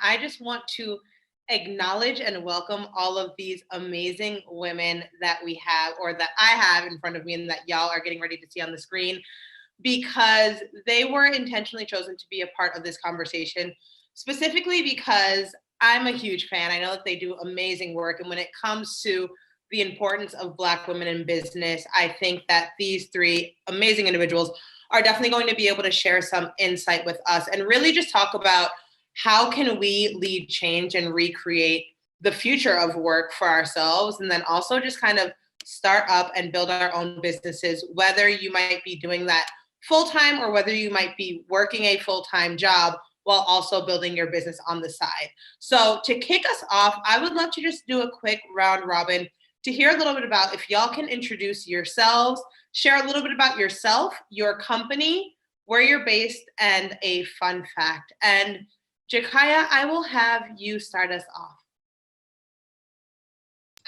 I just want to acknowledge and welcome all of these amazing women that we have, or that I have in front of me, and that y'all are getting ready to see on the screen, because they were intentionally chosen to be a part of this conversation, specifically because I'm a huge fan. I know that they do amazing work. And when it comes to the importance of Black women in business, I think that these three amazing individuals are definitely going to be able to share some insight with us and really just talk about how can we lead change and recreate the future of work for ourselves, and then also just kind of start up and build our own businesses, whether you might be doing that full-time or whether you might be working a full-time job while also building your business on the side. So to kick us off, I would love to just do a quick round robin to hear a little bit about, if y'all can introduce yourselves, share a little bit about yourself, your company, where you're based, and a fun fact. And Jakaya, I will have you start us off.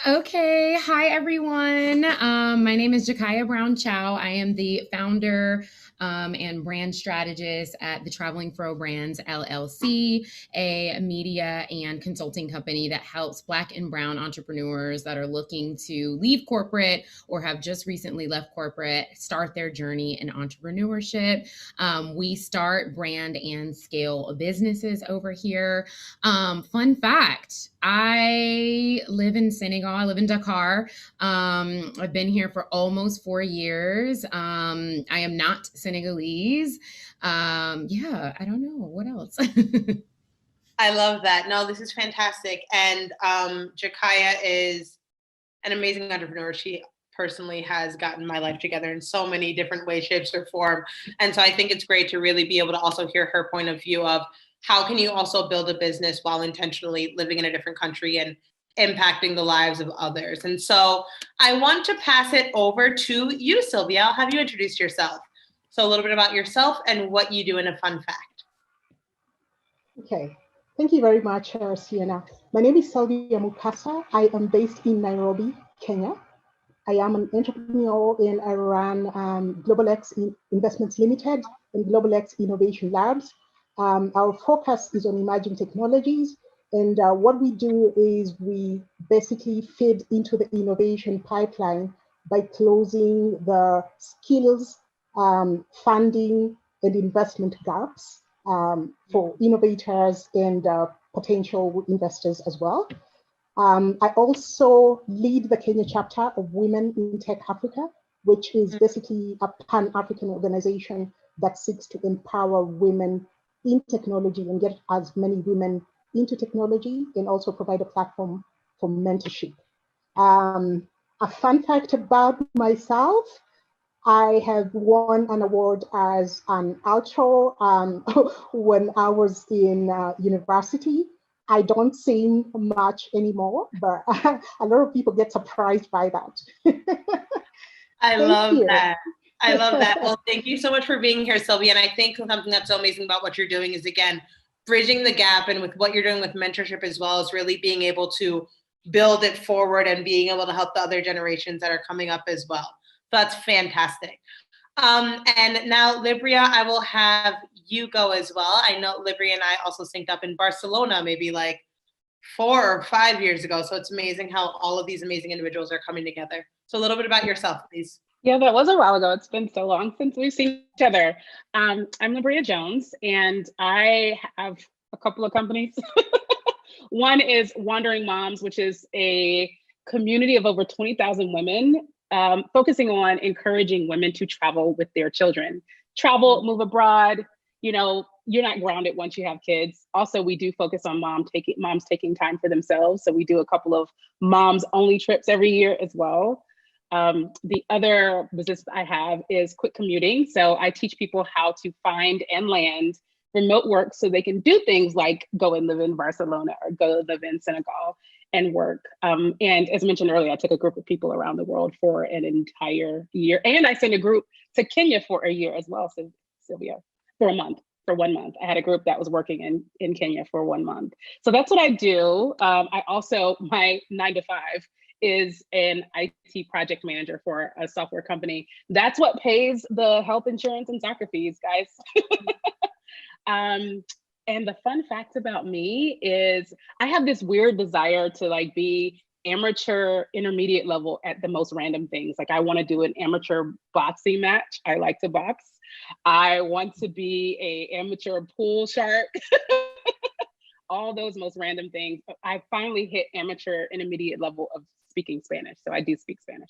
Okay. Hi, everyone. My name is Jakaya Brown Chow. I am the founder and brand strategist at the Traveling Fro Brands, LLC, a media and consulting company that helps Black and Brown entrepreneurs that are looking to leave corporate or have just recently left corporate, start their journey in entrepreneurship. We start, brand, and scale businesses over here. Fun fact, I live in Senegal. I live in Dakar. I've been here for almost 4 years. I am not Senegalese. Yeah, I don't know. What else? I love that. No, this is fantastic. And Jakaya is an amazing entrepreneur. She personally has gotten my life together in so many different ways, shapes, or form. And so I think it's great to really be able to also hear her point of view of how can you also build a business while intentionally living in a different country and impacting the lives of others. And so I want to pass it over to you, Sylvia. I'll have you introduce yourself. So a little bit about yourself and what you do in a fun fact. Okay, thank you very much, Sienna. My name is Sylvia Mukasa. I am based in Nairobi, Kenya. I am an entrepreneur and I run Global X Investments Limited and Global X Innovation Labs. Our focus is on emerging technologies. And what we do is we basically feed into the innovation pipeline by closing the skills, funding, and investment gaps for innovators and potential investors as well. I also lead the Kenya chapter of Women in Tech Africa, which is basically a pan-African organization that seeks to empower women in technology and get as many women into technology, and also provide a platform for mentorship. A fun fact about myself, I have won an award as an author when I was in university. I don't sing much anymore, but a lot of people get surprised by that. I love that. I love that. Well, thank you so much for being here, Sylvia. And I think something that's so amazing about what you're doing is, again, bridging the gap, and with what you're doing with mentorship as well, is really being able to build it forward and being able to help the other generations that are coming up as well. So that's fantastic. And now, Libria, I will have you go as well. I know Libria and I also synced up in Barcelona maybe like 4 or 5 years ago. So it's amazing how all of these amazing individuals are coming together. So a little bit about yourself, please. Yeah, that was a while ago. It's been so long since we've seen each other. I'm Libria Jones, and I have a couple of companies. One is Wandering Moms, which is a community of over 20,000 women, focusing on encouraging women to travel with their children. Travel, move abroad. You know, you're not grounded once you have kids. Also, we do focus on moms taking time for themselves. So we do a couple of moms only trips every year as well. The other business I have is Quick Commuting. So I teach people how to find and land remote work so they can do things like go and live in Barcelona or go live in Senegal and work. And as mentioned earlier, I took a group of people around the world for an entire year. And I sent a group to Kenya for a year as well, so Sylvia, for 1 month. I had a group that was working in Kenya for 1 month. So that's what I do. I also, my 9 to 5 is an IT project manager for a software company. That's what pays the health insurance and soccer fees, guys. And the fun fact about me is I have this weird desire to like be amateur intermediate level at the most random things. Like I want to do an amateur boxing match. I like to box. I want to be a amateur pool shark. All those most random things. I finally hit amateur intermediate level of speaking Spanish. So I do speak Spanish.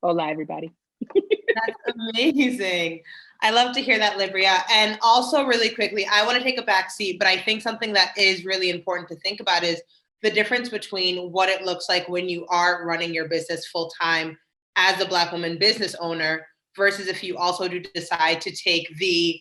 Hola, everybody. That's amazing. I love to hear that, Libria. And also really quickly, I want to take a back seat, but I think something that is really important to think about is the difference between what it looks like when you are running your business full time as a Black woman business owner versus if you also do decide to take the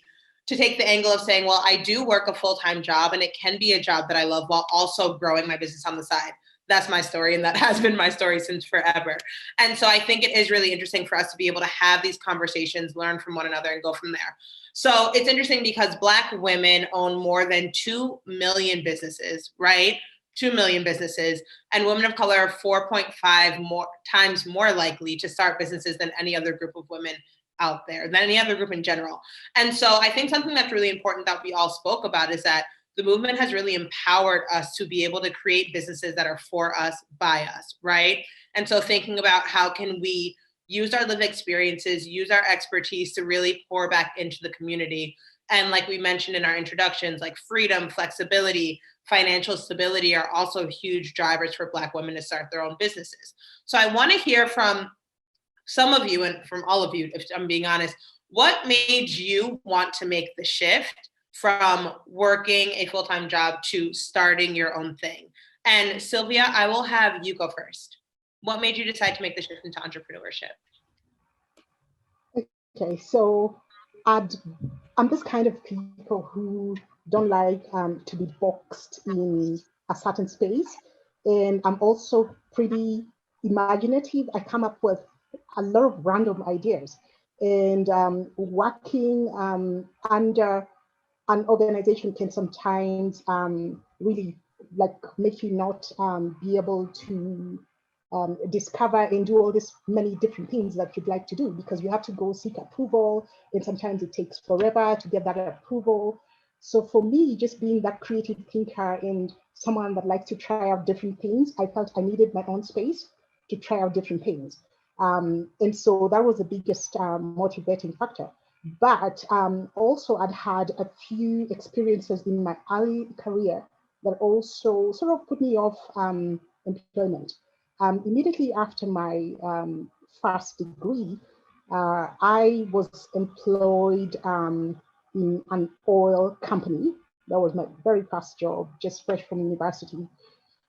angle of saying, well, I do work a full-time job and it can be a job that I love while also growing my business on the side. That's my story, and that has been my story since forever. And so I think it is really interesting for us to be able to have these conversations, learn from one another, and go from there. So it's interesting because Black women own more than 2 million businesses, right? 2 million businesses, and women of color are 4.5 more times more likely to start businesses than any other group of women out there, than any other group in general. And so I think something that's really important that we all spoke about is that the movement has really empowered us to be able to create businesses that are for us, by us, right? And so thinking about how can we use our lived experiences, use our expertise to really pour back into the community. And like we mentioned in our introductions, like freedom, flexibility, financial stability are also huge drivers for Black women to start their own businesses. So I want to hear from some of you and from all of you, if I'm being honest, what made you want to make the shift from working a full-time job to starting your own thing? And Sylvia, I will have you go first. What made you decide to make the shift into entrepreneurship? Okay, so I'm this kind of people who don't like to be boxed in a certain space. And I'm also pretty imaginative. I come up with a lot of random ideas. And working under an organization can sometimes really like make you not be able to discover and do all these many different things that you'd like to do, because you have to go seek approval, and sometimes it takes forever to get that approval. So for me, just being that creative thinker and someone that likes to try out different things, I felt I needed my own space to try out different things. And so that was the biggest motivating factor. But also I'd had a few experiences in my early career that also sort of put me off employment. Immediately after my first degree, I was employed in an oil company. That was my very first job, just fresh from university.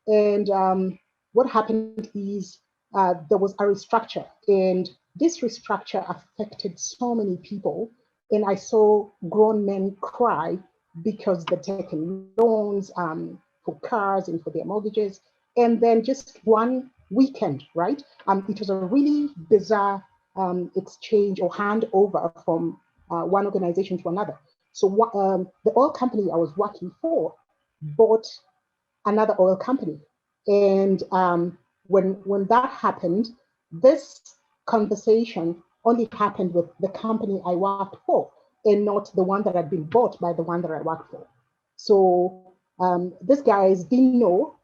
And what happened is there was a restructure, and this restructure affected so many people. And I saw grown men cry because they're taking loans for cars and for their mortgages. And then just one weekend, right? It was a really bizarre exchange or handover from one organization to another. So the oil company I was working for bought another oil company. And when that happened, this conversation only happened with the company I worked for and not the one that had been bought by the one that I worked for. So these guys didn't know.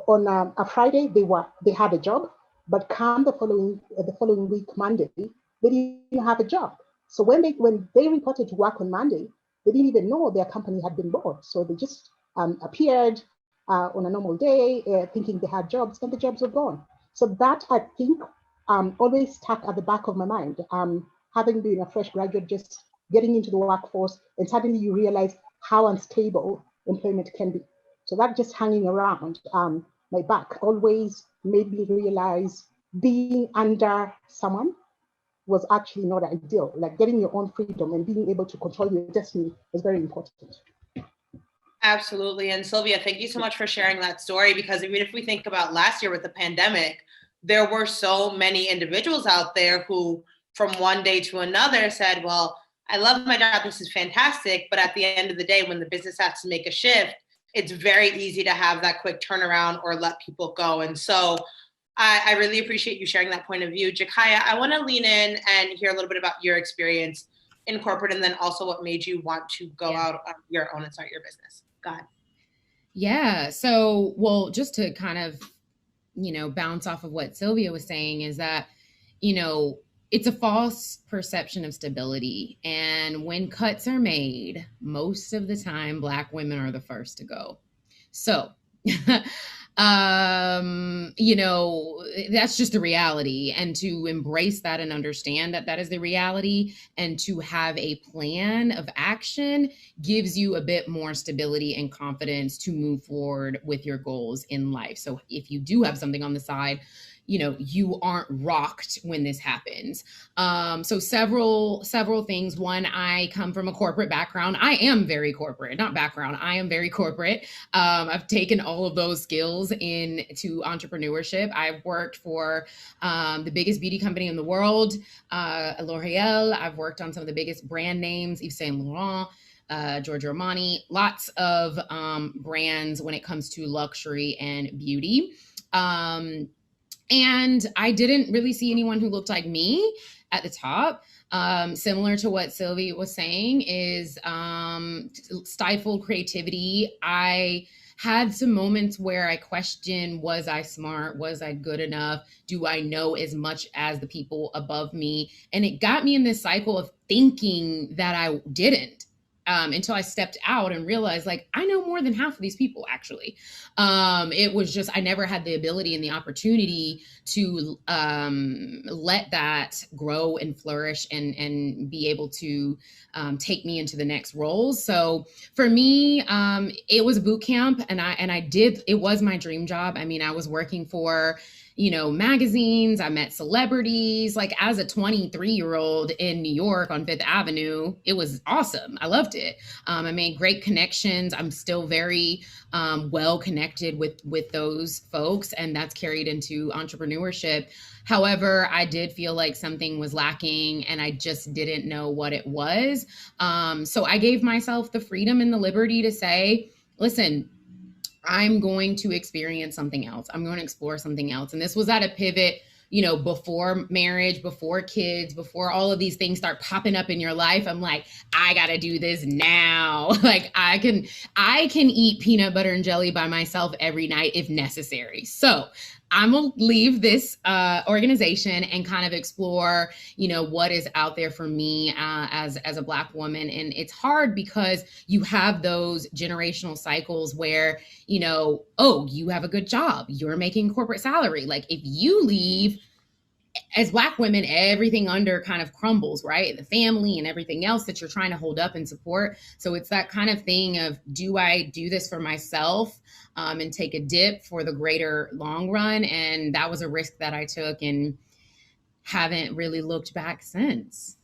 On a Friday, they had a job, but come the following week, Monday, they didn't have a job. So when they reported to work on Monday, they didn't even know their company had been bought. So they just appeared on a normal day, thinking they had jobs, and the jobs were gone. So that, I think, always stuck at the back of my mind. Having been a fresh graduate, just getting into the workforce, and suddenly you realize how unstable employment can be. So that just hanging around my back always made me realize being under someone was actually not ideal. Like getting your own freedom and being able to control your destiny is very important. Absolutely. And Sylvia, thank you so much for sharing that story, because even if we think about last year with the pandemic, there were so many individuals out there who from one day to another said, well, I love my job, this is fantastic. But at the end of the day, when the business has to make a shift, it's very easy to have that quick turnaround or let people go. And so I really appreciate you sharing that point of view. Jakaya, I want to lean in and hear a little bit about your experience. in corporate, and then also what made you want to go out on your own and start your business? God. Yeah. So, well, just to kind of, bounce off of what Sylvia was saying is that, it's a false perception of stability. And when cuts are made, most of the time, Black women are the first to go. So, that's just the reality. And to embrace that and understand that that is the reality, and to have a plan of action gives you a bit more stability and confidence to move forward with your goals in life. So if you do have something on the side, you aren't rocked when this happens. So several things. One, I come from a corporate background. I am very corporate, not background. I am very corporate. I've taken all of those skills into entrepreneurship. I've worked for the biggest beauty company in the world, L'Oreal. I've worked on some of the biggest brand names, Yves Saint Laurent, Giorgio Armani, lots of brands when it comes to luxury and beauty. And I didn't really see anyone who looked like me at the top. Similar to what Sylvie was saying is stifled creativity. I had some moments where I questioned, was I smart? Was I good enough? Do I know as much as the people above me? And it got me in this cycle of thinking that I didn't. Until I stepped out and realized, like, I know more than half of these people, actually. It was just, I never had the ability and the opportunity to let that grow and flourish and be able to take me into the next roles. So for me, it was boot camp, and it was my dream job. I mean, I was working for magazines. I met celebrities. Like, as a 23-year-old in New York on Fifth Avenue, it was awesome. I loved it. I made great connections. I'm still very well connected with those folks, and that's carried into entrepreneurship. However, I did feel like something was lacking, and I just didn't know what it was. So I gave myself the freedom and the liberty to say, listen, I'm going to experience something else. I'm going to explore something else. And this was at a pivot, before marriage, before kids, before all of these things start popping up in your life. I'm like, I got to do this now. Like, I can eat peanut butter and jelly by myself every night if necessary. So I'm going to leave this organization and kind of explore, what is out there for me as a Black woman. And it's hard because you have those generational cycles where, oh, you have a good job, you're making corporate salary. Like, if you leave, as Black women, everything under kind of crumbles, right? The family and everything else that you're trying to hold up and support. So it's that kind of thing of, do I do this for myself and take a dip for the greater long run? And that was a risk that I took and haven't really looked back since.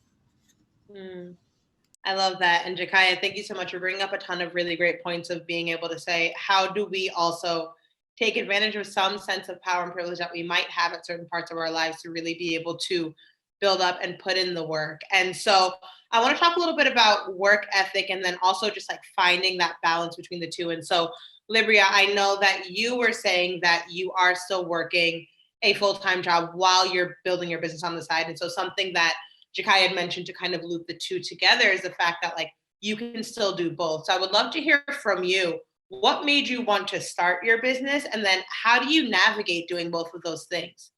I love that. And Jakaya, thank you so much for bringing up a ton of really great points of being able to say, how do we also take advantage of some sense of power and privilege that we might have at certain parts of our lives to really be able to build up and put in the work. And so I want to talk a little bit about work ethic, and then also just like finding that balance between the two. And so, Libria, I know that you were saying that you are still working a full-time job while you're building your business on the side. And so something that Jakaya had mentioned to kind of loop the two together is the fact that, like, you can still do both. So I would love to hear from you. What made you want to start your business? And then how do you navigate doing both of those things?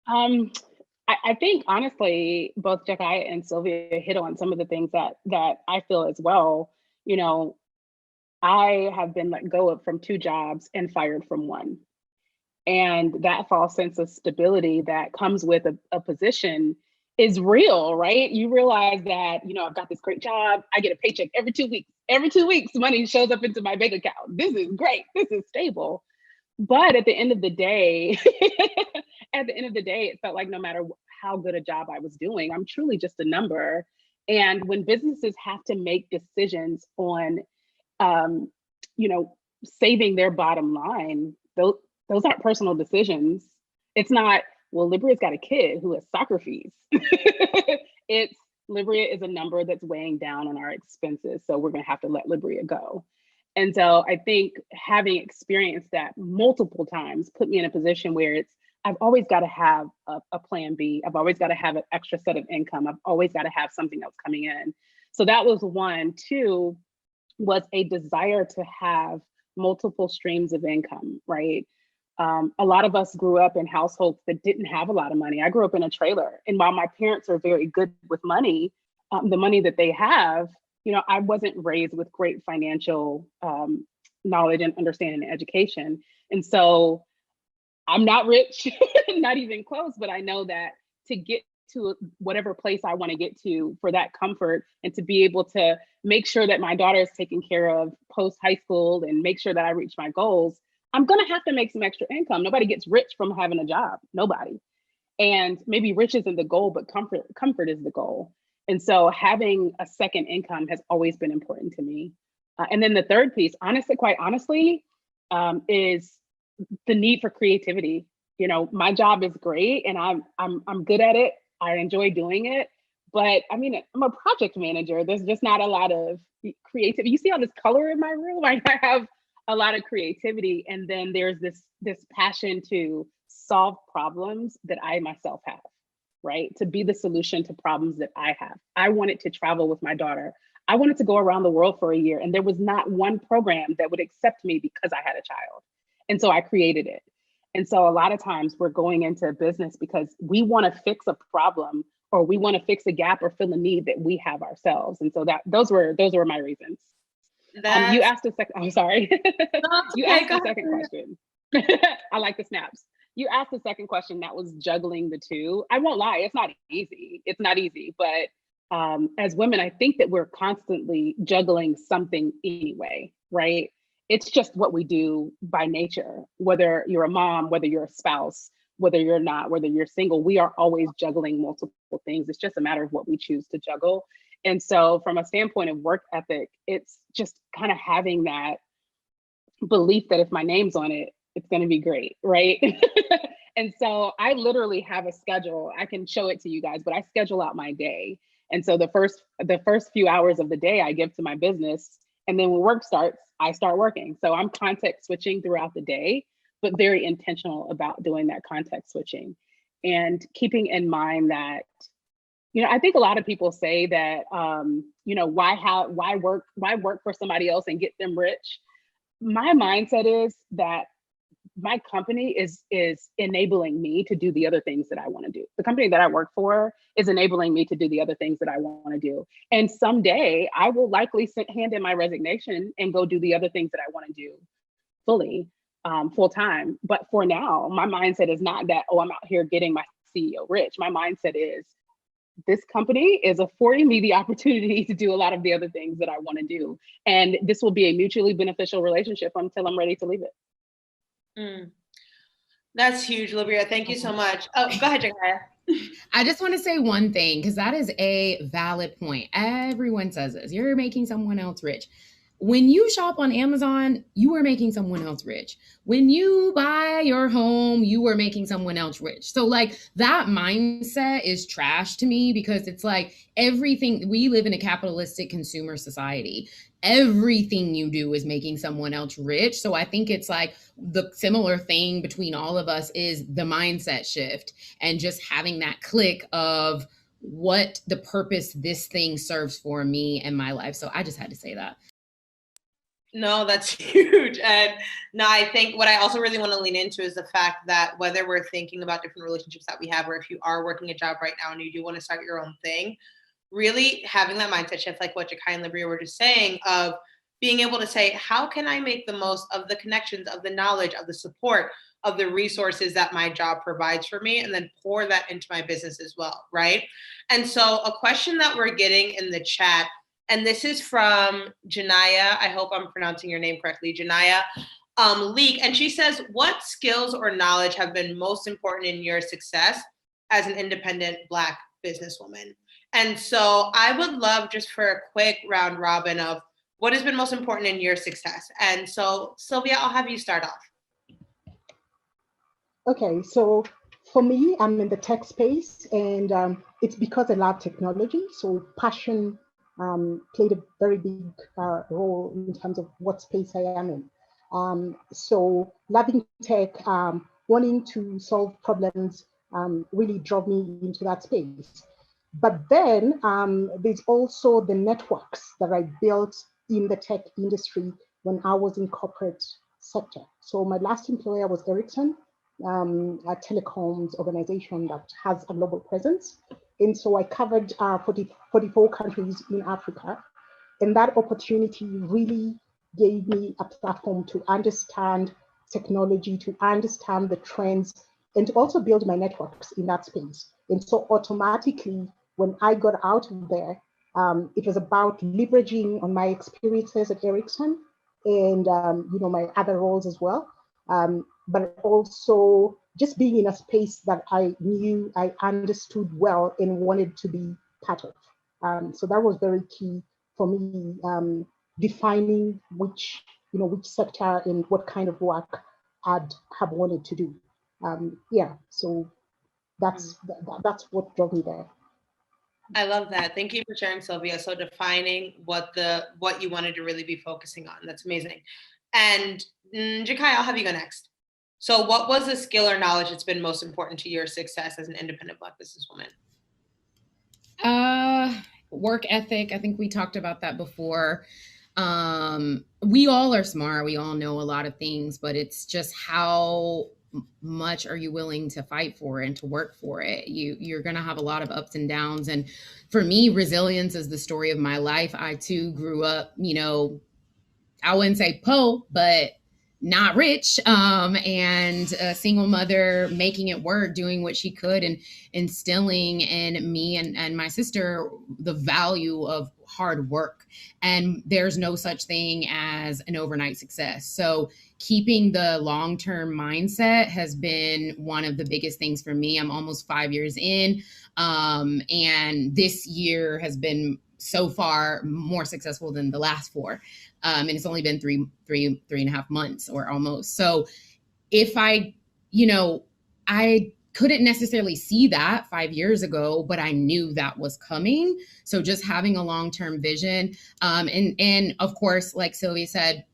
I think, honestly, both Jakaya and Sylvia hit on some of the things that I feel as well. I have been let go from 2 jobs and fired from 1. And that false sense of stability that comes with a position is real, right? You realize that, I've got this great job. I get a paycheck every 2 weeks. Every 2 weeks, money shows up into my bank account. This is great. This is stable. But at the end of the day, it felt like no matter how good a job I was doing, I'm truly just a number. And when businesses have to make decisions on, saving their bottom line, those aren't personal decisions. It's not, well, Libria's got a kid who has soccer fees. It's, Libria is a number that's weighing down on our expenses, so we're going to have to let Libria go. And so I think having experienced that multiple times put me in a position where it's, I've always got to have a plan B. I've always got to have an extra set of income. I've always got to have something else coming in. So that was one. Two was a desire to have multiple streams of income, right? A lot of us grew up in households that didn't have a lot of money. I grew up in a trailer. And while my parents are very good with money, the money that they have, I wasn't raised with great financial knowledge and understanding and education. And so I'm not rich, not even close, but I know that to get to whatever place I want to get to for that comfort and to be able to make sure that my daughter is taken care of post high school and make sure that I reach my goals, I'm going to have to make some extra income. Nobody gets rich from having a job, nobody. And maybe rich isn't the goal, but comfort is the goal. And so having a second income has always been important to me. And then the third piece, quite honestly, is the need for creativity. My job is great and I'm good at it. I enjoy doing it. But I mean, I'm a project manager. There's just not a lot of creativity. You see all this color in my room? I have a lot of creativity. And then there's this passion to solve problems that I myself have, right? To be the solution to problems that I have. I wanted to travel with my daughter. I wanted to go around the world for a year. And there was not one program that would accept me because I had a child. And so I created it. And so a lot of times we're going into business because we want to fix a problem or we want to fix a gap or fill a need that we have ourselves. And so those were my reasons. You asked a second, I'm sorry. You asked the second question. I like the snaps. You asked the second question that was juggling the two. I won't lie, it's not easy. It's not easy, but as women, I think that we're constantly juggling something anyway, right? It's just what we do by nature, whether you're a mom, whether you're a spouse, whether you're not, whether you're single, we are always juggling multiple things. It's just a matter of what we choose to juggle. And so from a standpoint of work ethic, it's just kind of having that belief that if my name's on it, it's going to be great, right? And so I literally have a schedule. I can show it to you guys, but I schedule out my day. And so the first few hours of the day I give to my business. And then when work starts, I start working. So I'm context switching throughout the day, but very intentional about doing that context switching and keeping in mind that, I think a lot of people say that, why work for somebody else and get them rich? My mindset is that my company is enabling me to do the other things that I want to do. The company that I work for is enabling me to do the other things that I want to do. And someday I will likely hand in my resignation and go do the other things that I want to do fully, full time. But for now, my mindset is not that, I'm out here getting my CEO rich. My mindset is this company is affording me the opportunity to do a lot of the other things that I want to do. And this will be a mutually beneficial relationship until I'm ready to leave it. That's huge, Libria. Thank you so much. Oh, go ahead, Jakaya. I just want to say one thing, because that is a valid point. Everyone says this. You're making someone else rich. When you shop on Amazon, you are making someone else rich. When you buy your home, you are making someone else rich. So that mindset is trash to me because it's everything, we live in a capitalistic consumer society. Everything you do is making someone else rich. So I think it's the similar thing between all of us is the mindset shift and just having that click of what the purpose this thing serves for me and my life. So I just had to say that. No, that's huge. And no, I think what I also really want to lean into is the fact that whether we're thinking about different relationships that we have, or if you are working a job right now and you do want to start your own thing, really having that mindset shift, like what Jakaya and Libria were just saying, of being able to say, how can I make the most of the connections, of the knowledge, of the support, of the resources that my job provides for me, and then pour that into my business as well, right? And so a question that we're getting in the chat, and this is from Janaya, I hope I'm pronouncing your name correctly, Janaya Leek, and she says, what skills or knowledge have been most important in your success as an independent Black businesswoman? And so I would love just for a quick round robin of what has been most important in your success. And so Sylvia, I'll have you start off. Okay, so for me, I'm in the tech space, and it's because I love technology. So passion played a very big role in terms of what space I am in. So loving tech, wanting to solve problems really drove me into that space. But then there's also the networks that I built in the tech industry when I was in corporate sector. So my last employer was Ericsson, a telecoms organization that has a global presence. And so I covered 44 countries in Africa. And that opportunity really gave me a platform to understand technology, to understand the trends, and to also build my networks in that space. And so automatically, when I got out of there, it was about leveraging on my experiences at Ericsson and my other roles as well, but also just being in a space that I knew I understood well and wanted to be part of. So that was very key for me, defining which sector and what kind of work I'd have wanted to do. So that's what drove me there. I love that. Thank you for sharing, Sylvia. So defining what you wanted to really be focusing on. That's amazing. And Jakai, I'll have you go next. So what was a skill or knowledge that's been most important to your success as an independent Black businesswoman? Work ethic. I think we talked about that before. We all are smart. We all know a lot of things, but it's just how much are you willing to fight for it and to work for it? You're going to have a lot of ups and downs. And for me, resilience is the story of my life. I too grew up, I wouldn't say poor, but not rich, and a single mother making it work, doing what she could, and instilling in me and my sister the value of hard work. And there's no such thing as an overnight success. So keeping the long-term mindset has been one of the biggest things for me. I'm almost 5 years in, and this year has been so far more successful than the last 4. And it's only been three and a half months or almost. So if I couldn't necessarily see that 5 years ago, but I knew that was coming. So just having a long-term vision, and of course, like Sylvia said,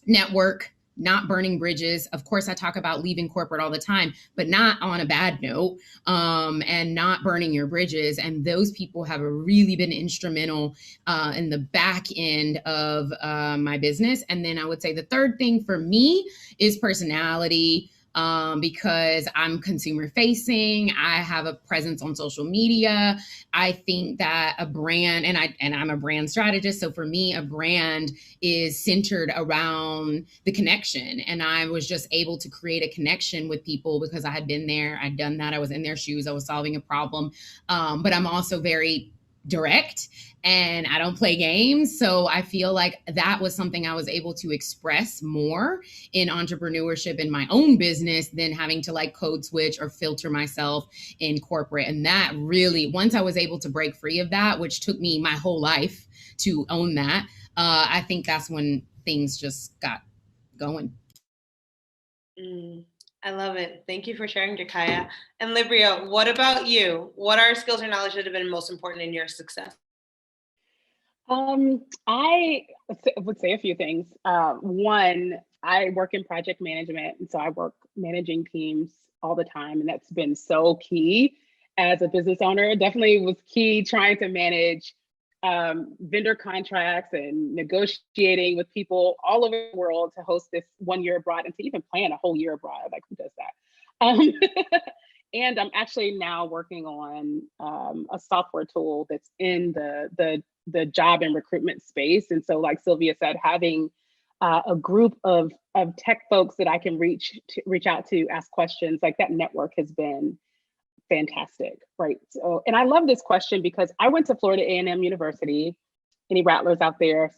network, not burning bridges. Of course, I talk about leaving corporate all the time, but not on a bad note, and not burning your bridges. And those people have really been instrumental in the back end of my business. And then I would say the third thing for me is personality. Because I'm consumer facing, I have a presence on social media. I think that a brand, and I'm a brand strategist. So for me, a brand is centered around the connection. And I was just able to create a connection with people because I had been there. I'd done that. I was in their shoes. I was solving a problem. But I'm also very direct and I don't play games. So I feel like that was something I was able to express more in entrepreneurship in my own business than having to like code switch or filter myself in corporate. And that really, once I was able to break free of that, which took me my whole life to own that, I think that's when things just got going. I love it. Thank you for sharing, Jakaya. And Libria, what about you? What are skills or knowledge that have been most important in your success? I would say a few things. One, I work in project management, and so I work managing teams all the time, and that's been so key as a business owner. It definitely was key trying to manage vendor contracts and negotiating with people all over the world to host this 1 year abroad and to even plan a whole year abroad. Like, who does that? And I'm actually now working on a software tool that's in the job and recruitment space. And so, like Sylvia said, having a group of tech folks that I can reach out to, ask questions, like that network has been fantastic, right? So, and I love this question because I went to Florida A&M University. Any Rattlers out there?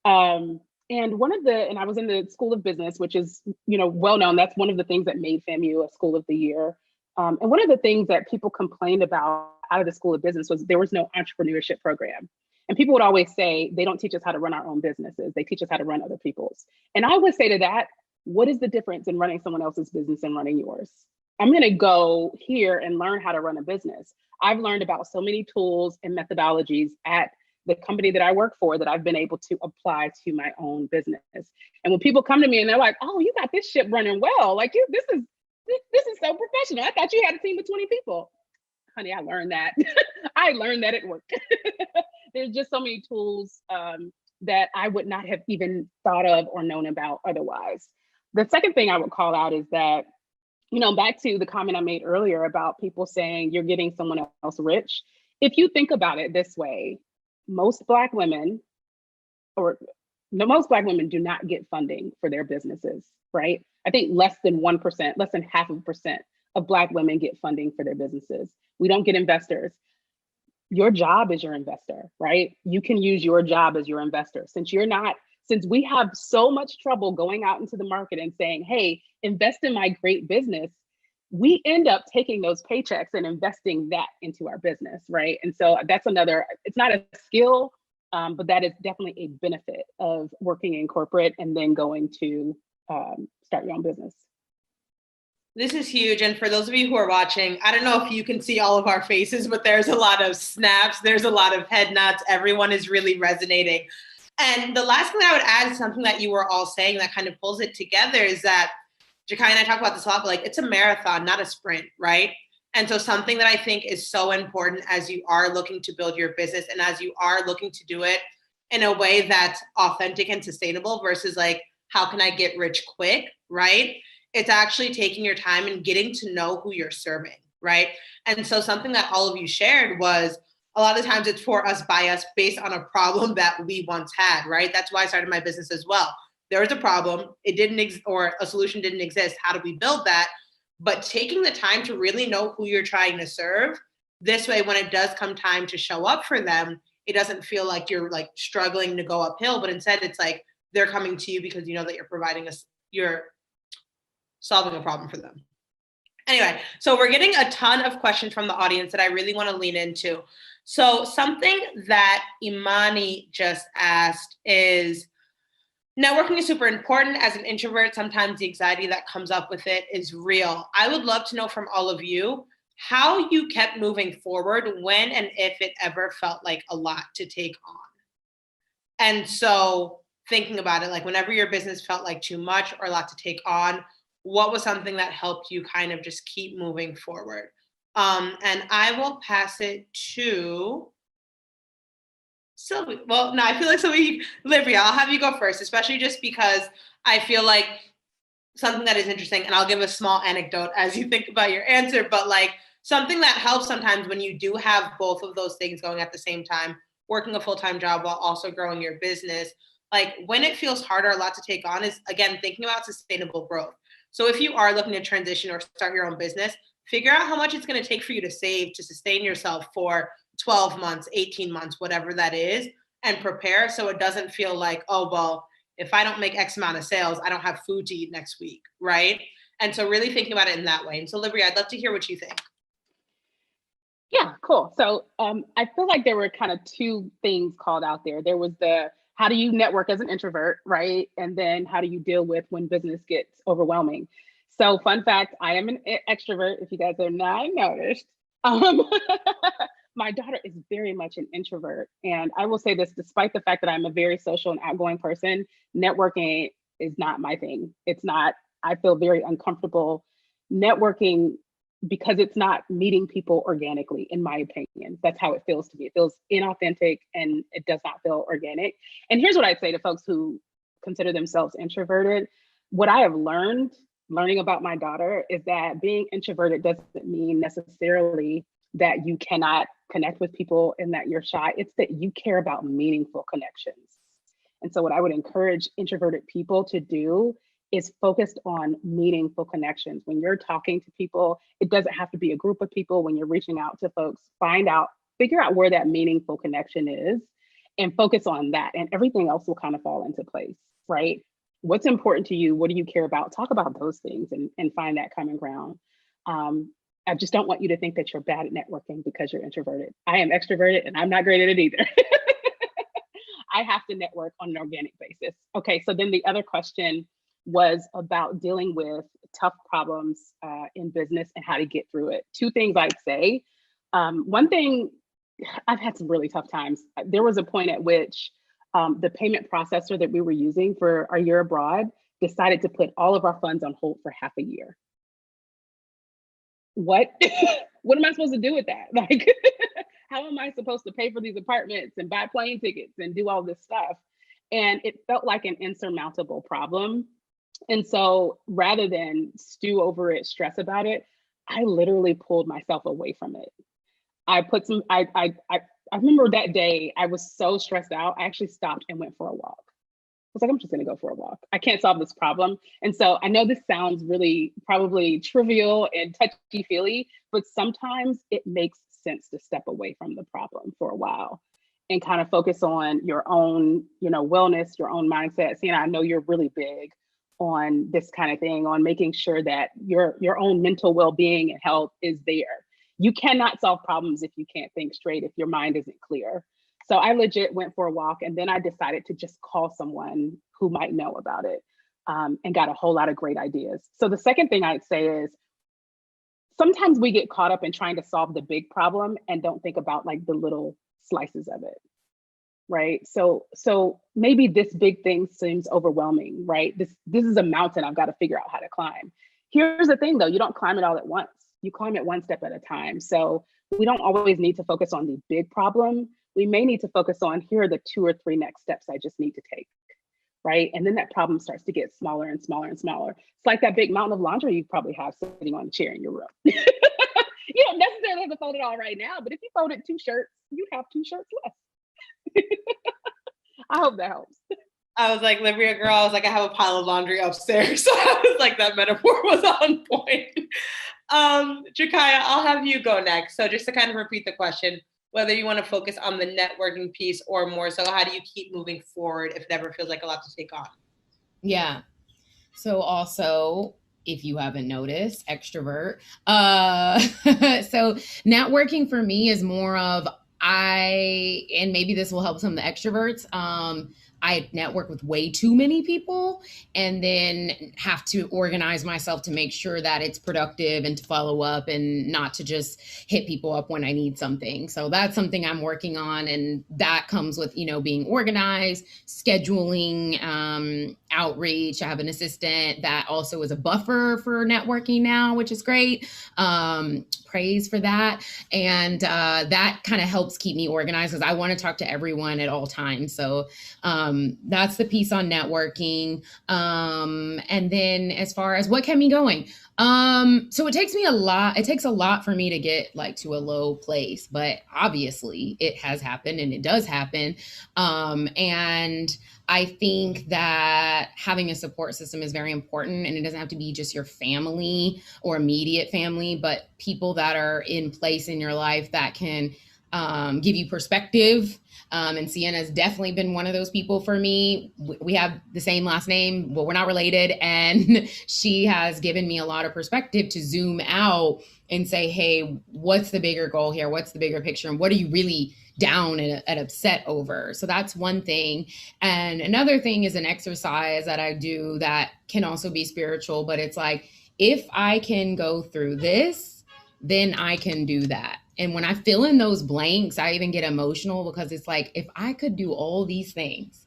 And I was in the School of Business, which is, well known. That's one of the things that made FAMU a School of the Year. And one of the things that people complained about out of the School of Business was there was no entrepreneurship program. And people would always say, they don't teach us how to run our own businesses. They teach us how to run other people's. And I would say to that, what is the difference in running someone else's business and running yours? I'm going to go here and learn how to run a business. I've learned about so many tools and methodologies at the company that I work for that I've been able to apply to my own business. And when people come to me and they're like, "Oh, you got this ship running well. Like this this is so professional. I thought you had a team of 20 people. Honey, I learned that. I learned that at work. There's just so many tools that I would not have even thought of or known about otherwise. The second thing I would call out is that, back to the comment I made earlier about people saying you're getting someone else rich. If you think about it this way, most Black women do not get funding for their businesses, right? I think less than 1%, less than 0.5% of Black women get funding for their businesses. We don't get investors. Your job is your investor, right? You can use your job as your investor. Since we have so much trouble going out into the market and saying, hey, invest in my great business, we end up taking those paychecks and investing that into our business, right? And so that's it's not a skill, but that is definitely a benefit of working in corporate and then going to start your own business. This is huge. And for those of you who are watching, I don't know if you can see all of our faces, but there's a lot of snaps. There's a lot of head nods. Everyone is really resonating. And the last thing I would add is something that you were all saying that kind of pulls it together is that Jakai and I talk about this a lot, but like it's a marathon, not a sprint, right? And so something that I think is so important as you are looking to build your business and as you are looking to do it in a way that's authentic and sustainable versus like, how can I get rich quick, right? It's actually taking your time and getting to know who you're serving, right? And so something that all of you shared was a lot of times it's for us by us based on a problem that we once had, right? That's why I started my business as well. There was a problem, it didn't or a solution didn't exist. How do we build that? But taking the time to really know who you're trying to serve, this way, when it does come time to show up for them, it doesn't feel like you're like struggling to go uphill, but instead it's like they're coming to you because you know that you're solving a problem for them. Anyway, so we're getting a ton of questions from the audience that I really want to lean into. So something that Imani just asked is, networking is super important. As an introvert, sometimes the anxiety that comes up with it is real. I would love to know from all of you how you kept moving forward when and if it ever felt like a lot to take on. And so thinking about it, like whenever your business felt like too much or a lot to take on, what was something that helped you kind of just keep moving forward? And I will pass it to Sylvia. Well, no, I feel like Libria, I'll have you go first, especially just because I feel like something that is interesting, and I'll give a small anecdote as you think about your answer, but like something that helps sometimes when you do have both of those things going at the same time, working a full-time job while also growing your business, like when it feels harder, a lot to take on is, again, thinking about sustainable growth. So if you are looking to transition or start your own business, figure out how much it's going to take for you to save to sustain yourself for 12 months, 18 months, whatever that is, and prepare so it doesn't feel like, oh, well, if I don't make X amount of sales, I don't have food to eat next week, right? And so really thinking about it in that way. And so Libria, I'd love to hear what you think. Yeah, cool. So I feel like there were kind of two things called out there. There was the, how do you network as an introvert, right? And then how do you deal with when business gets overwhelming? So fun fact, I am an extrovert, if you guys have not noticed. My daughter is very much an introvert. And I will say this, despite the fact that I'm a very social and outgoing person, networking is not my thing. It's not, I feel very uncomfortable networking because it's not meeting people organically, in my opinion. That's how it feels to me. It feels inauthentic and it does not feel organic. And here's what I'd say to folks who consider themselves introverted. What I have learning about my daughter is that being introverted doesn't mean necessarily that you cannot connect with people and that you're shy. It's that you care about meaningful connections. And so what I would encourage introverted people to do is focused on meaningful connections. When you're talking to people, it doesn't have to be a group of people. When you're reaching out to folks, figure out where that meaningful connection is and focus on that. And everything else will kind of fall into place, right? What's important to you? What do you care about? Talk about those things and find that common ground. I just don't want you to think that you're bad at networking because you're introverted. I am extroverted and I'm not great at it either. I have to network on an organic basis. Okay, so then the other question was about dealing with tough problems in business and how to get through it. Two things I'd say. One thing, I've had some really tough times. There was a point at which the payment processor that we were using for our year abroad decided to put all of our funds on hold for half a year. what? What am I supposed to do with that? Like, how am I supposed to pay for these apartments and buy plane tickets and do all this stuff? And it felt like an insurmountable problem. And so rather than stew over it, stress about it, I literally pulled myself away from it. I put some, I remember that day I was so stressed out. I actually stopped and went for a walk. I was like, I'm just gonna go for a walk. I can't solve this problem. And so I know this sounds really probably trivial and touchy-feely, but sometimes it makes sense to step away from the problem for a while and kind of focus on your own, wellness, your own mindset. Sienna, I know you're really big on this kind of thing, on making sure that your own mental well-being and health is there. You cannot solve problems if you can't think straight, if your mind isn't clear. So I legit went for a walk, and then I decided to just call someone who might know about it, and got a whole lot of great ideas. So the second thing I'd say is sometimes we get caught up in trying to solve the big problem and don't think about like the little slices of it, right? So maybe this big thing seems overwhelming, right? This is a mountain I've got to figure out how to climb. Here's the thing though, you don't climb it all at once. You climb it one step at a time. So we don't always need to focus on the big problem. We may need to focus on, here are the 2 or 3 next steps I just need to take, right? And then that problem starts to get smaller and smaller and smaller. It's like that big mountain of laundry you probably have sitting on a chair in your room. You don't necessarily have to fold it all right now, but if you folded 2 shirts, you have 2 shirts left. I hope that helps. I was like, Libria girl, I was like, I have a pile of laundry upstairs. So I was like, that metaphor was on point. Jakaya, I'll have you go next. So just to kind of repeat the question, whether you want to focus on the networking piece or more so, how do you keep moving forward if it ever feels like a lot to take on? Yeah. So also, if you haven't noticed, extrovert. So networking for me is more of and maybe this will help some of the extroverts. I network with way too many people and then have to organize myself to make sure that it's productive and to follow up and not to just hit people up when I need something. So that's something I'm working on. And that comes with, being organized, scheduling, outreach. I have an assistant that also is a buffer for networking now, which is great. Praise for that. And that kind of helps keep me organized because I want to talk to everyone at all times. So that's the piece on networking. And then as far as what kept me going, so it takes a lot for me to get like to a low place, but obviously it has happened and it does happen. And I think that having a support system is very important, and it doesn't have to be just your family or immediate family, but people that are in place in your life that can give you perspective. And Sienna's definitely been one of those people for me. We have the same last name, but we're not related. And she has given me a lot of perspective to zoom out and say, hey, what's the bigger goal here? What's the bigger picture? And what are you really down and upset over? So that's one thing. And another thing is an exercise that I do that can also be spiritual, but it's like, if I can go through this, then I can do that. And when I fill in those blanks, I even get emotional because it's like, if I could do all these things,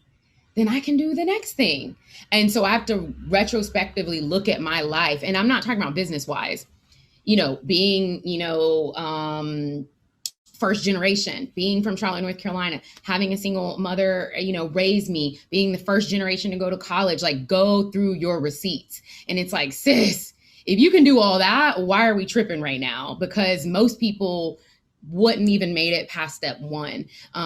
then I can do the next thing. And so I have to retrospectively look at my life. And I'm not talking about business wise, being, first generation, being from Charlotte, North Carolina, having a single mother, raise me, being the first generation to go to college, like go through your receipts. And it's like, sis, if you can do all that, why are we tripping right now? Because most people wouldn't even made it past step 1.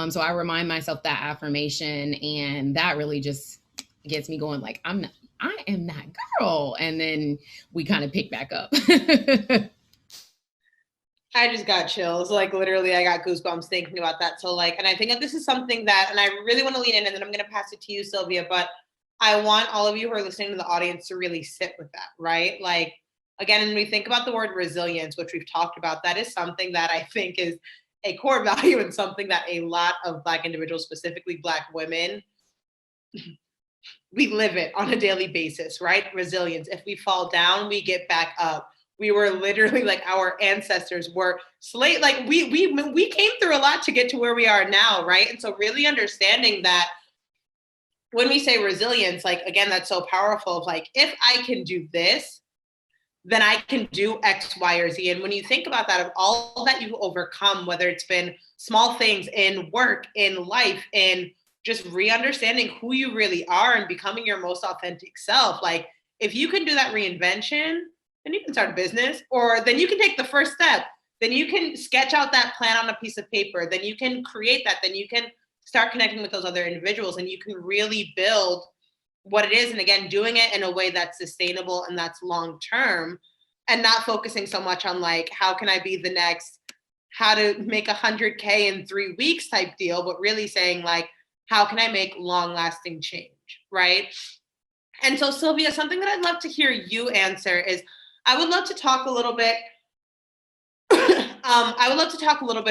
So I remind myself that affirmation, and that really just gets me going like, I am that girl. And then we kind of pick back up. I just got chills. Like literally I got goosebumps thinking about that. So like, and I think that this is something that, and I really want to lean in, and then I'm going to pass it to you, Sylvia, but I want all of you who are listening to the audience to really sit with that, right? Like, again, when we think about the word resilience, which we've talked about, that is something that I think is a core value and something that a lot of Black individuals, specifically Black women, we live it on a daily basis, right? Resilience. If we fall down, we get back up. We were literally like, our ancestors were slave, like we came through a lot to get to where we are now, right? And so really understanding that when we say resilience, like, again, that's so powerful. Like, if I can do this, then I can do X, Y, or Z. And when you think about that, of all that you've overcome, whether it's been small things in work, in life, in just re-understanding who you really are and becoming your most authentic self, like if you can do that reinvention, then you can start a business, or then you can take the first step. Then you can sketch out that plan on a piece of paper. Then you can create that. Then you can start connecting with those other individuals, and you can really build what it is. And again, doing it in a way that's sustainable and that's long-term, and not focusing so much on like, how can I be the next, how to make 100K in 3 weeks type deal, but really saying like, how can I make long-lasting change, right? And so Sylvia, something that I'd love to hear you answer is, I would love to talk a little bit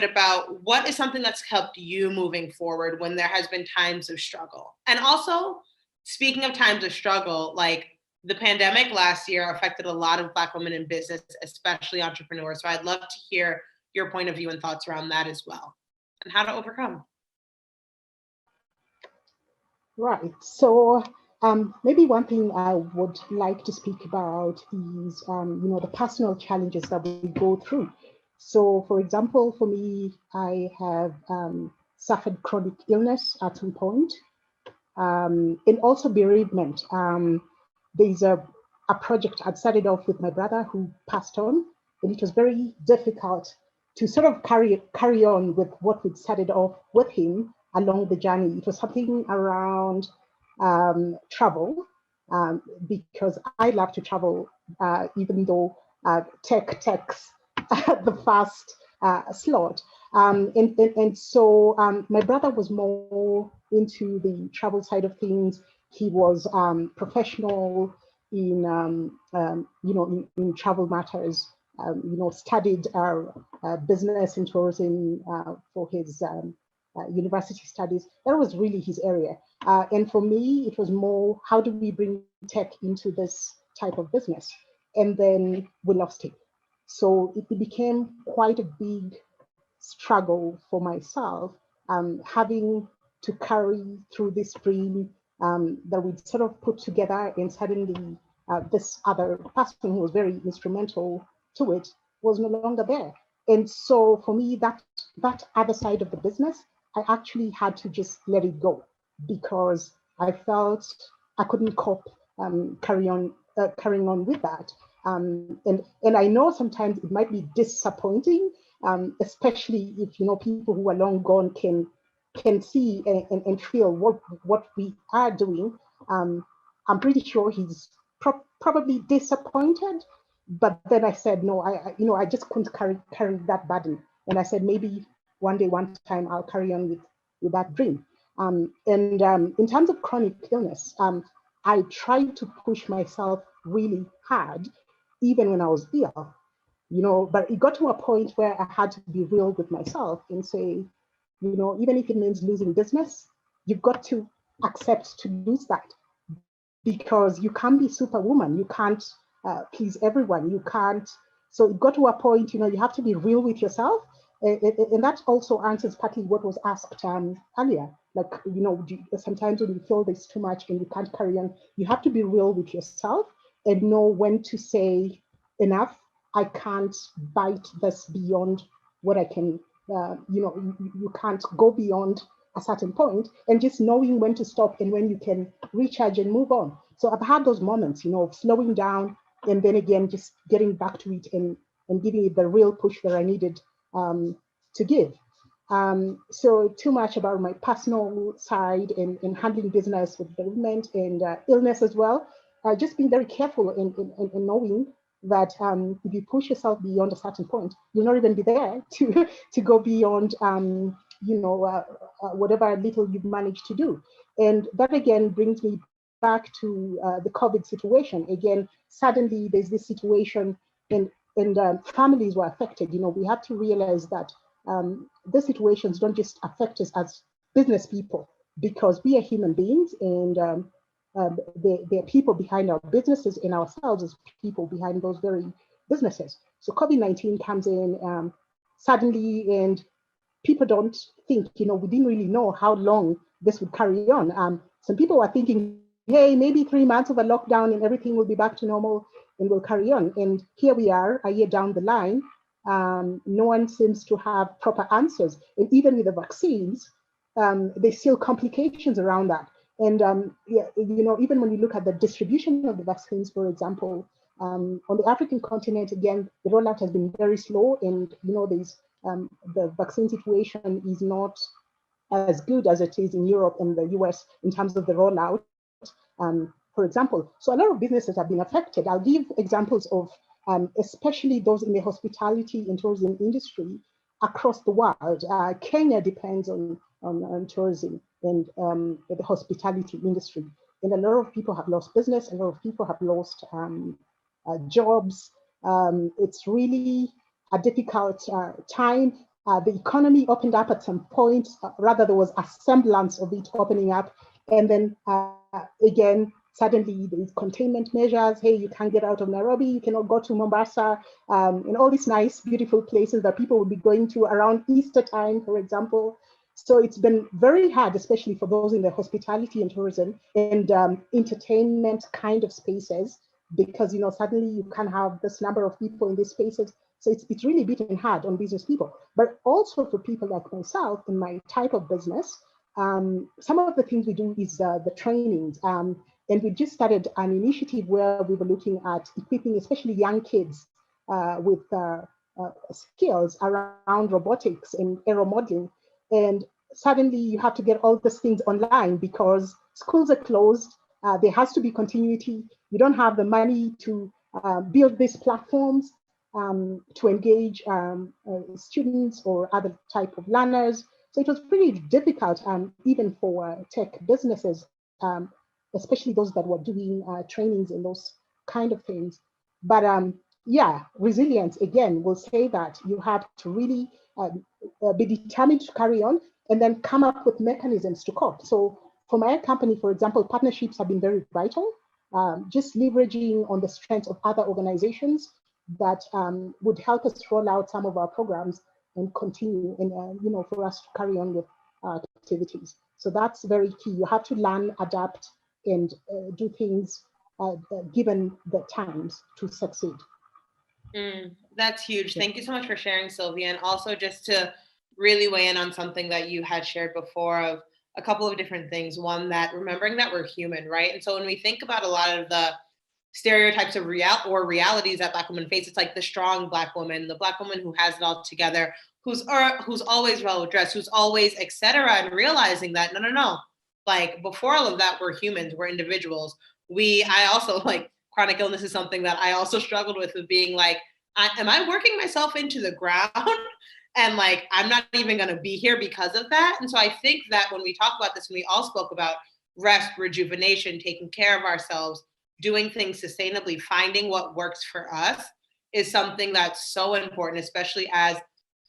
about what is something that's helped you moving forward when there has been times of struggle. And also, speaking of times of struggle, like the pandemic last year affected a lot of Black women in business, especially entrepreneurs. So I'd love to hear your point of view and thoughts around that as well, and how to overcome. Right. So maybe one thing I would like to speak about is, the personal challenges that we go through. So, for example, for me, I have suffered chronic illness at some point, and also bereavement. There's a project I'd started off with my brother who passed on, and it was very difficult to sort of carry on with what we'd started off with him along the journey. It was something around travel, because I love to travel, even though tech takes the first slot. And so my brother was more into the travel side of things. He was professional in travel matters. Studied business and tourism for his university studies. That was really his area. And for me, it was more, how do we bring tech into this type of business? And then we lost it. So it became quite a big struggle for myself, having to carry through this dream that we'd sort of put together, and suddenly this other person who was very instrumental to it was no longer there. And so for me, that other side of the business, I actually had to just let it go, because I felt I couldn't cope carrying on with that. And I know sometimes it might be disappointing, especially if people who are long gone can see and feel what we are doing. I'm pretty sure he's probably disappointed, but then I said no. I just couldn't carry that burden, and I said maybe one day, one time, I'll carry on with that dream. And in terms of chronic illness, I tried to push myself really hard, even when I was ill, but it got to a point where I had to be real with myself and say, even if it means losing business, you've got to accept to lose that, because you can't be superwoman. You can't please everyone. You can't. So it got to a point, you have to be real with yourself. And that also answers partly what was asked earlier. Like, sometimes when you feel there's too much and you can't carry on, you have to be real with yourself and know when to say enough. I can't bite this beyond what I can, you can't go beyond a certain point, and just knowing when to stop and when you can recharge and move on. So I've had those moments, of slowing down, and then again, just getting back to it and giving it the real push that I needed to give. So too much about my personal side and handling business with bereavement and illness as well. Just being very careful in knowing that if you push yourself beyond a certain point, you'll not even be there to go beyond whatever little you've managed to do. And that again brings me back to the COVID situation. Again, suddenly there's this situation and families were affected. We have to realize that the situations don't just affect us as business people, because we are human beings, and there are people behind our businesses and ourselves as people behind those very businesses. So COVID-19 comes in suddenly, and people don't think, we didn't really know how long this would carry on. Some people were thinking, hey, maybe 3 months of a lockdown and everything will be back to normal. and we'll carry on. And here we are, a year down the line, no one seems to have proper answers. And even with the vaccines, there's still complications around that. And yeah, you know, even when you look at the distribution of the vaccines, for example, on the African continent, again, the rollout has been very slow, and you know, there's the vaccine situation is not as good as it is in Europe and the US in terms of the rollout, for example. So a lot of businesses have been affected. I'll give examples of especially those in the hospitality and tourism industry across the world. Kenya depends on tourism and the hospitality industry. And a lot of people have lost business, a lot of people have lost jobs. It's really a difficult time. The economy opened up at some point, rather there was a semblance of it opening up. And then again, suddenly there's containment measures. Hey, you can't get out of Nairobi, you cannot go to Mombasa, and all these nice, beautiful places that people will be going to around Easter time, for example. So it's been very hard, especially for those in the hospitality and tourism and entertainment kind of spaces, because you know suddenly you can't have this number of people in these spaces. So it's really beaten hard on business people, but also for people like myself in my type of business. Some of the things we do is the trainings. And we just started an initiative where we were looking at equipping, especially young kids, with skills around robotics and aero modeling. And suddenly you have to get all these things online because schools are closed. There has to be continuity. You don't have the money to build these platforms to engage students or other type of learners. So it was pretty difficult, even for tech businesses, especially those that were doing trainings and those kind of things. But yeah, resilience, again, will say that you have to really be determined to carry on and then come up with mechanisms to cope. So for my company, for example, partnerships have been very vital, just leveraging on the strength of other organizations that would help us roll out some of our programs and continue, and you know, for us to carry on with activities. So that's very key. You have to learn, adapt, and do things given the times to succeed. That's huge. Thank you so much for sharing, Sylvia. And also just to really weigh in on something that you had shared before of a couple of different things. One, that remembering that we're human, right? And so when we think about a lot of the stereotypes of realities that Black women face, it's like the strong Black woman, the Black woman who has it all together, who's always well dressed, who's always, etc. And realizing that no, like before all of that, we're humans, we're individuals. I also, like, chronic illness is something that I also struggled with being like, am I working myself into the ground? And like, I'm not even going to be here because of that. And so I think that when we talk about this, and we all spoke about rest, rejuvenation, taking care of ourselves, doing things sustainably, finding what works for us is something that's so important, especially as,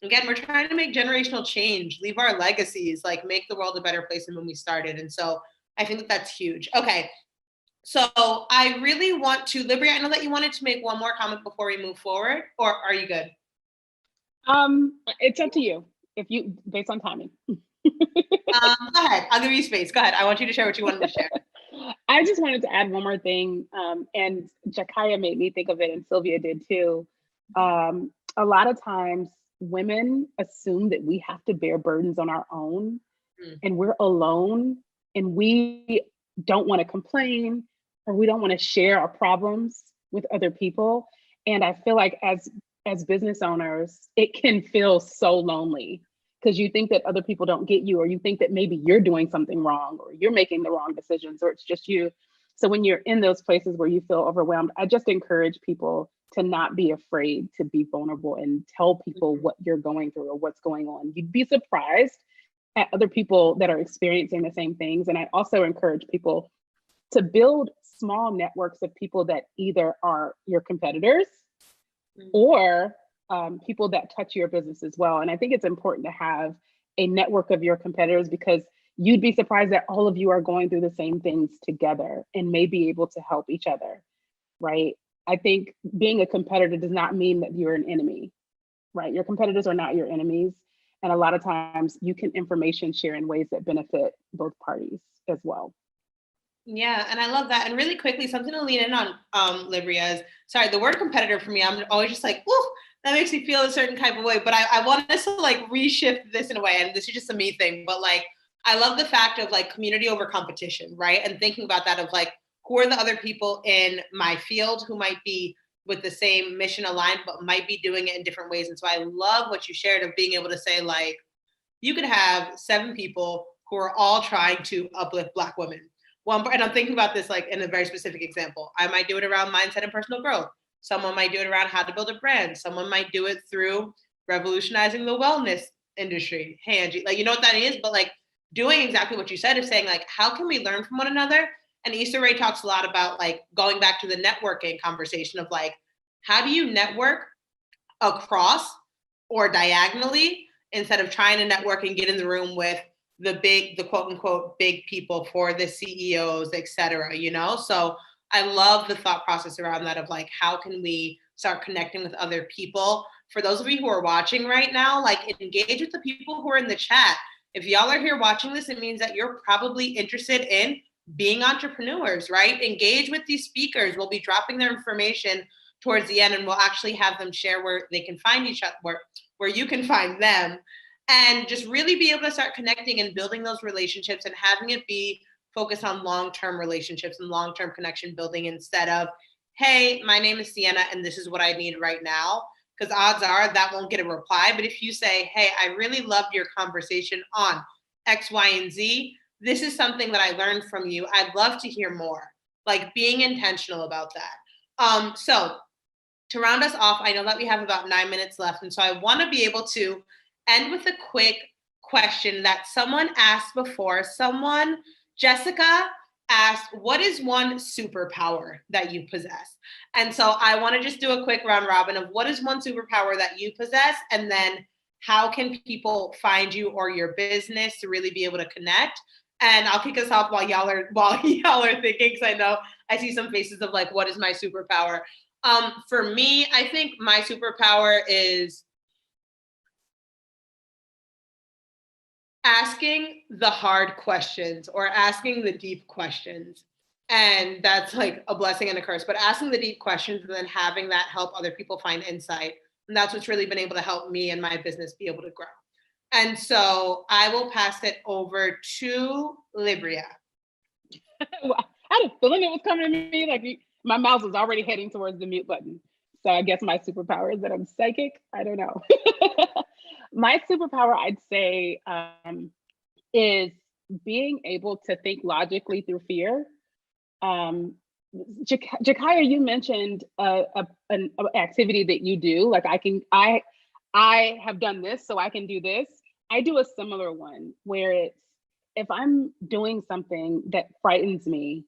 again, we're trying to make generational change, leave our legacies, like make the world a better place than when we started. And so I think that that's huge. Okay. So I really want to, Libria, I know that you wanted to make one more comment before we move forward, or are you good? It's up to you, based on timing. Go ahead, I'll give you space. Go ahead, I want you to share what you wanted to share. I just wanted to add one more thing, and Jakaya made me think of it, and Sylvia did too. A lot of times women assume that we have to bear burdens on our own, and we're alone, and we don't want to complain, or we don't want to share our problems with other people. And I feel like as business owners, it can feel so lonely because you think that other people don't get you, or you think that maybe you're doing something wrong, or you're making the wrong decisions, or it's just you. So when you're in those places where you feel overwhelmed, I just encourage people to not be afraid to be vulnerable and tell people what you're going through or what's going on. You'd be surprised at other people that are experiencing the same things. And I also encourage people to build small networks of people that either are your competitors or people that touch your business as well. And I think it's important to have a network of your competitors, because you'd be surprised that all of you are going through the same things together and may be able to help each other, right? I think being a competitor does not mean that you're an enemy, right? Your competitors are not your enemies. And a lot of times you can information share in ways that benefit both parties as well. Yeah, and I love that. And really quickly, something to lean in on, Libria, is, sorry, the word competitor for me, I'm always just like, ooh, that makes me feel a certain type of way. But I want us to like reshift this in a way, and this is just a me thing, but like, I love the fact of like community over competition, right? And thinking about that of like, who are the other people in my field who might be with the same mission aligned, but might be doing it in different ways. And so I love what you shared of being able to say like, you could have 7 people who are all trying to uplift Black women. And I'm thinking about this like in a very specific example. I might do it around mindset and personal growth. Someone might do it around how to build a brand. Someone might do it through revolutionizing the wellness industry. Hey, Angie, like, you know what that is? But like doing exactly what you said, is saying like, how can we learn from one another? And Issa Rae talks a lot about like going back to the networking conversation of like, how do you network across or diagonally instead of trying to network and get in the room with the quote unquote big people for the CEOs, et cetera, you know? So I love the thought process around that of like, how can we start connecting with other people? For those of you who are watching right now, like engage with the people who are in the chat. If y'all are here watching this, it means that you're probably interested in being entrepreneurs, right? Engage with these speakers. We'll be dropping their information towards the end, and we'll actually have them share where they can find each other, where you can find them, and just really be able to start connecting and building those relationships and having it be focused on long-term relationships and long-term connection building instead of, hey, my name is Sienna and this is what I need right now. Because odds are that won't get a reply. But if you say, hey, I really loved your conversation on X, Y, and Z, this is something that I learned from you. I'd love to hear more. Like being intentional about that. So to round us off, I know that we have about 9 minutes left. And so I want to be able to end with a quick question that someone asked before. Jessica asked, what is one superpower that you possess? And so I want to just do a quick round robin of what is one superpower that you possess, and then how can people find you or your business to really be able to connect? And I'll kick us off while y'all are thinking, because I know I see some faces of like, what is my superpower? For me, I think my superpower is asking the hard questions or asking the deep questions. And that's like a blessing and a curse, but asking the deep questions and then having that help other people find insight. And that's what's really been able to help me and my business be able to grow. And so I will pass it over to Libria. I had a feeling it was coming to me. Like my mouse was already heading towards the mute button. So I guess my superpower is that I'm psychic. I don't know. My superpower, I'd say, is being able to think logically through fear. Jakaya, you mentioned an activity that you do. Like I have done this, so I can do this. I do a similar one where it's, if I'm doing something that frightens me,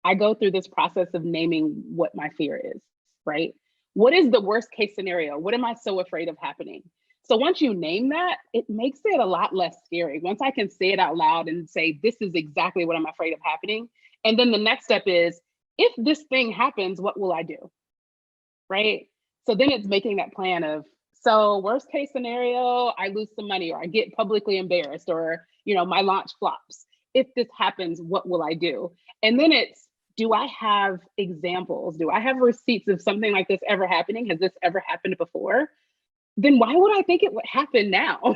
I go through this process of naming what my fear is, right? What is the worst case scenario? What am I so afraid of happening? So once you name that, it makes it a lot less scary. Once I can say it out loud and say, this is exactly what I'm afraid of happening. And then the next step is, if this thing happens, what will I do? Right? So then it's making that plan of, so worst case scenario, I lose some money or I get publicly embarrassed or, my launch flops. If this happens, what will I do? And then it's, do I have examples? Do I have receipts of something like this ever happening? Has this ever happened before? Then why would I think it would happen now?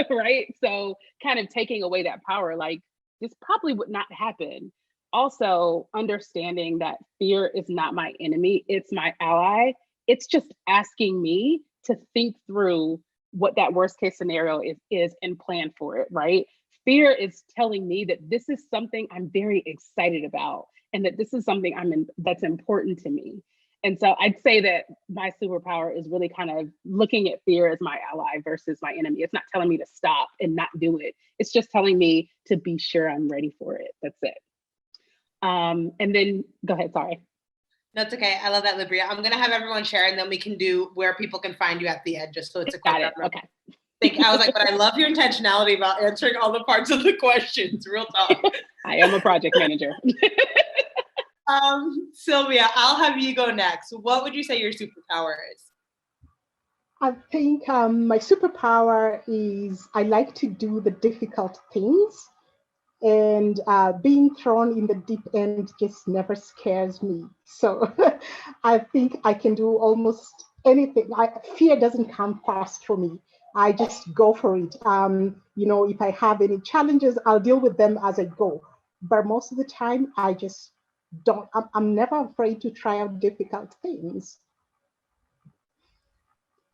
Right? So kind of taking away that power, like this probably would not happen. Also understanding that fear is not my enemy, it's my ally. It's just asking me to think through what that worst case scenario is and plan for it, right? Fear is telling me that this is something I'm very excited about and that this is something that's important to me. And so I'd say that my superpower is really kind of looking at fear as my ally versus my enemy. It's not telling me to stop and not do it. It's just telling me to be sure I'm ready for it. That's it. And then go ahead, sorry. No, it's okay. I love that, Libria. I'm going to have everyone share and then we can do where people can find you at the end, just so it's a quick. Okay. I was like, but I love your intentionality about answering all the parts of the questions. Real talk. I am a project manager. Sylvia, I'll have you go next. What would you say your superpower is? I think my superpower is I like to do the difficult things And being thrown in the deep end just never scares me. So I think I can do almost anything. Fear doesn't come fast for me. I just go for it. If I have any challenges, I'll deal with them as I go. But most of the time, I just don't. I'm never afraid to try out difficult things.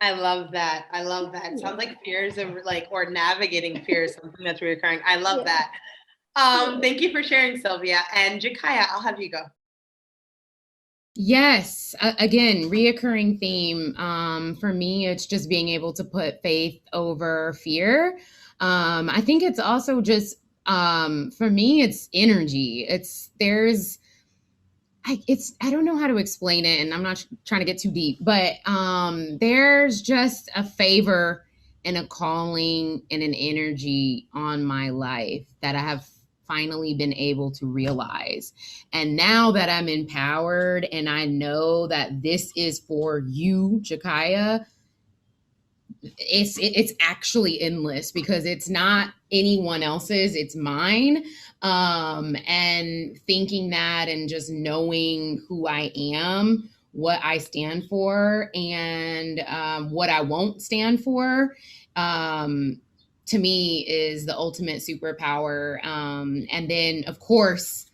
I love that. I love that. It sounds like fears and or navigating fear is something that's reoccurring. I love that. Thank you for sharing, Sylvia. And Jakaya, I'll have you go. Yes, again, reoccurring theme. For me, it's just being able to put faith over fear. I think it's also just for me, it's energy. I don't know how to explain it, and I'm not trying to get too deep, but there's just a favor and a calling and an energy on my life that I have finally been able to realize. And now that I'm empowered and I know that this is for you, Jakaya, it's actually endless because it's not anyone else's, it's mine. And thinking that and just knowing who I am, what I stand for, and what I won't stand for, to me is the ultimate superpower. And then, of course,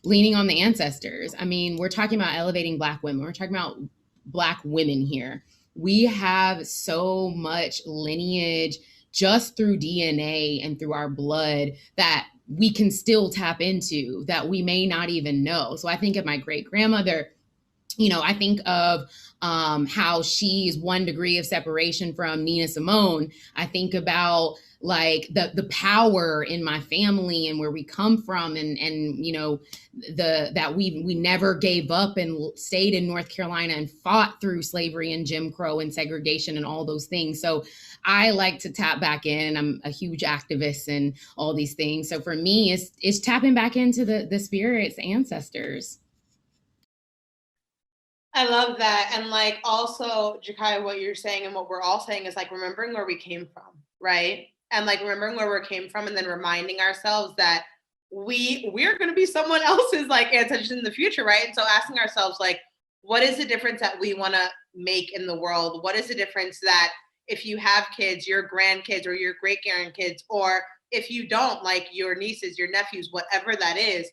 leaning on the ancestors. I mean, we're talking about elevating Black women. We're talking about Black women here. We have so much lineage just through DNA and through our blood that we can still tap into that we may not even know. So I think of my great grandmother. I think of how she's 1 degree of separation from Nina Simone. I think about like the power in my family and where we come from, and that we never gave up and stayed in North Carolina and fought through slavery and Jim Crow and segregation and all those things. So I like to tap back in. I'm a huge activist and all these things. So for me, it's tapping back into the spirits, ancestors. I love that. And also, Jakaya, what you're saying and what we're all saying is remembering where we came from, right? And remembering where we came from and then reminding ourselves that we're going to be someone else's ancestors in the future, right? And so asking ourselves what is the difference that we want to make in the world? What is the difference that if you have kids, your grandkids or your great grandkids, or if you don't, your nieces, your nephews, whatever that is,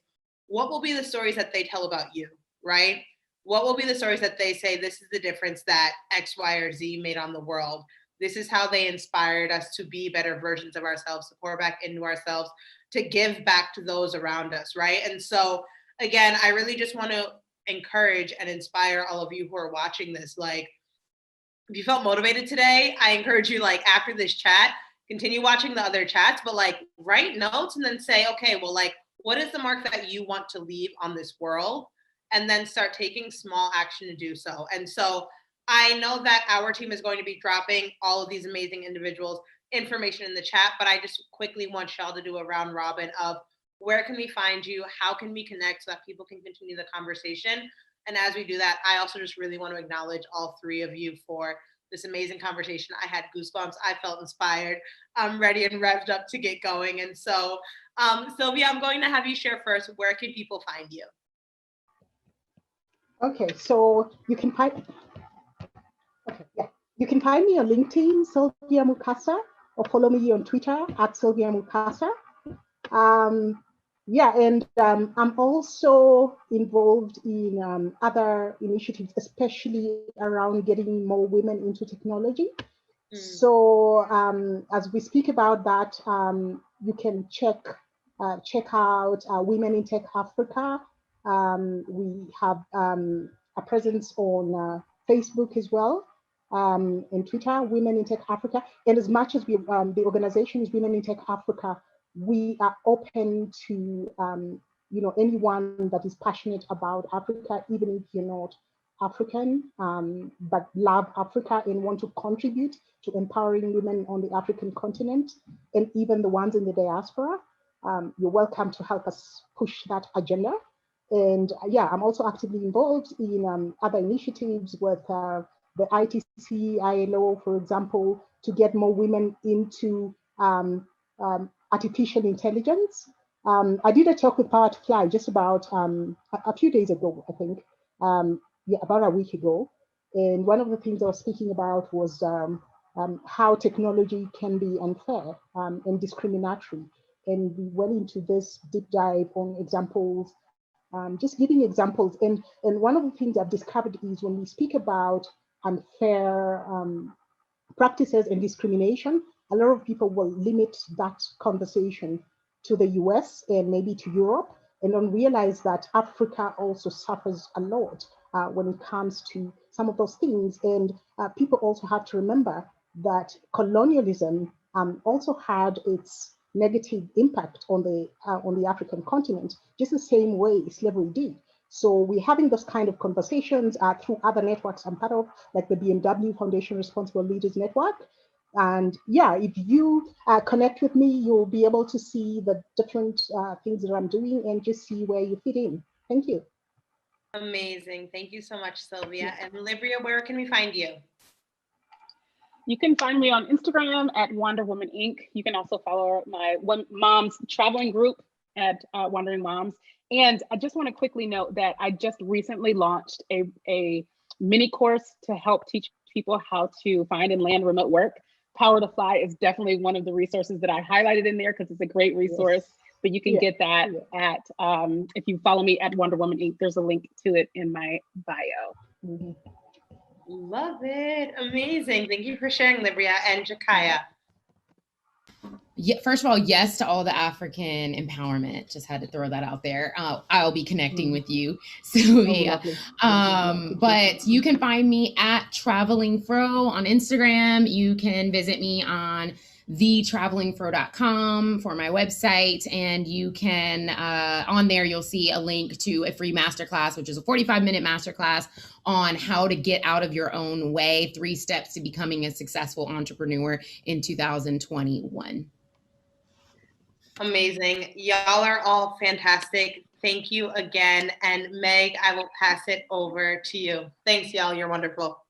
what will be the stories that they tell about you, right? What will be the stories that they say, this is the difference that X, Y, or Z made on the world? This is how they inspired us to be better versions of ourselves, to pour back into ourselves, to give back to those around us, right? And so, again, I really just want to encourage and inspire all of you who are watching this. If you felt motivated today, I encourage you, after this chat, continue watching the other chats, but write notes and then say, okay, well, what is the mark that you want to leave on this world? And then start taking small action to do so. And so I know that our team is going to be dropping all of these amazing individuals' information in the chat, but I just quickly want y'all to do a round robin of where can we find you? How can we connect so that people can continue the conversation? And as we do that, I also just really want to acknowledge all 3 of you for this amazing conversation. I had goosebumps. I felt inspired. I'm ready and revved up to get going. And so, Sylvia, I'm going to have you share first. Where can people find you? Okay, so you can find me on LinkedIn, Sylvia Mukasa, or follow me on Twitter at Sylvia Mukasa. I'm also involved in other initiatives, especially around getting more women into technology. So as we speak about that, you can check out Women in Tech Africa. We have a presence on Facebook as well, and Twitter, Women in Tech Africa. And as much as the organization is Women in Tech Africa, we are open to anyone that is passionate about Africa, even if you're not African, but love Africa and want to contribute to empowering women on the African continent, and even the ones in the diaspora. You're welcome to help us push that agenda. And I'm also actively involved in other initiatives with the ITC, ILO, for example, to get more women into artificial intelligence. I did a talk with PowerToFly just about a few days ago, I think, yeah, about a week ago. And one of the things I was speaking about was how technology can be unfair and discriminatory. And we went into this deep dive on examples, just giving examples. And one of the things I've discovered is when we speak about unfair practices and discrimination, a lot of people will limit that conversation to the US and maybe to Europe, and don't realize that Africa also suffers a lot when it comes to some of those things. And people also have to remember that colonialism also had its negative impact on the African continent, just the same way slavery did. So we're having those kind of conversations through other networks I'm part of, like the BMW Foundation Responsible Leaders Network. And yeah, if you connect with me, you'll be able to see the different things that I'm doing and just see where you fit in. Thank you. Amazing. Thank you so much, Sylvia. And Libria, where can we find you? You can find me on Instagram at Wonder Woman Inc. You can also follow my mom's traveling group at Wandering Moms. And I just want to quickly note that I just recently launched a mini course to help teach people how to find and land remote work. PowerToFly is definitely one of the resources that I highlighted in there because it's a great resource. Yes. But you can get that at, if you follow me at Wonder Woman Inc., there's a link to it in my bio. Mm-hmm. Love it. Amazing. Thank you for sharing, Libria and Jakaya. Yeah, first of all, yes to all the African empowerment. Just had to throw that out there. I'll be connecting with you, Sylvia. But you can find me at Traveling Fro on Instagram. You can visit me on thetravelingfro.com for my website, and you can on there you'll see a link to a free masterclass, which is a 45-minute masterclass on how to get out of your own way, 3 steps to becoming a successful entrepreneur in 2021. Amazing. Y'all are all fantastic. Thank you again. And Meg, I will pass it over to you. Thanks, y'all. You're wonderful.